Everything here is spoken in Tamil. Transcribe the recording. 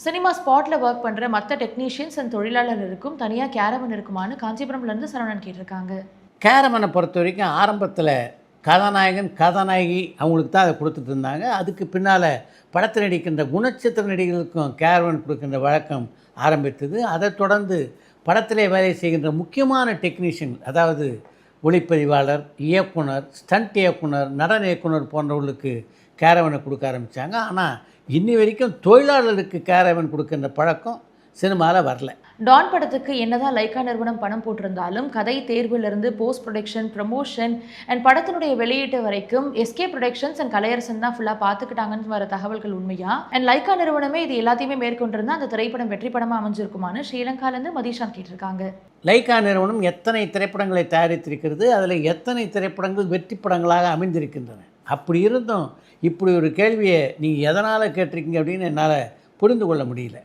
சினிமா ஸ்பாட்ல ஒர்க் பண்ற மத்த டெக்னீஷியன்ஸ் அண்ட் தொழிலாளர்களுக்கும் தனியா கேரவன் இருக்குமான்னு காஞ்சிபுரம்ல இருந்து சரவணன் கேட்டிருக்காங்க. கேரவனை பொறுத்த வரைக்கும் ஆரம்பத்தில் கதாநாயகன் கதாநாயகி அவங்களுக்கு தான் அதை கொடுத்துட்டு இருந்தாங்க. அதுக்கு பின்னால் படத்தில் நடிக்கின்ற குணச்சித்திர நடிகர்களுக்கும் கேரவன் கொடுக்கின்ற வழக்கம் ஆரம்பித்தது. அதைத் தொடர்ந்து படத்திலே வேலை செய்கின்ற முக்கியமான டெக்னீஷியன், அதாவது ஒளிப்பதிவாளர், இயக்குனர், ஸ்டண்ட் இயக்குனர், நடன இயக்குனர் போன்றவர்களுக்கு கேரவனை கொடுக்க ஆரம்பித்தாங்க. ஆனால் இன்னி வரைக்கும் தொழிலாளர்களுக்கு கேரவன் கொடுக்கின்ற பழக்கம் சினிமாவில் வரல. டான் படத்துக்கு என்னதான் லைக்கா நிறுவனம் பணம் போட்டிருந்தாலும் கதை தேர்விலிருந்து போஸ்ட் ப்ரொடக்ஷன், ப்ரமோஷன் அண்ட் படத்தினுடைய வெளியீட்டு வரைக்கும் எஸ்கே ப்ரொடக்ஷன்ஸ் அண்ட் கலையரசன் தான் ஃபுல்லாக பார்த்துக்கிட்டாங்கன்னு வர தகவல்கள் உண்மையா? அண்ட் லைக்கா நிறுவனமே இது எல்லாத்தையுமே மேற்கொண்டிருந்தா அந்த திரைப்படம் வெற்றி படமாக அமைஞ்சிருக்குமான்னு ஸ்ரீலங்காலேருந்து மதிஷான் கேட்டிருக்காங்க. லைக்கா நிறுவனம் எத்தனை திரைப்படங்களை தயாரித்திருக்கிறது, அதில் எத்தனை திரைப்படங்கள் வெற்றி படங்களாக அமைந்திருக்கின்றன? அப்படி இருந்தும் இப்படி ஒரு கேள்வியை நீங்கள் எதனால் கேட்டிருக்கீங்க அப்படின்னு என்னால் புரிந்து கொள்ள முடியல.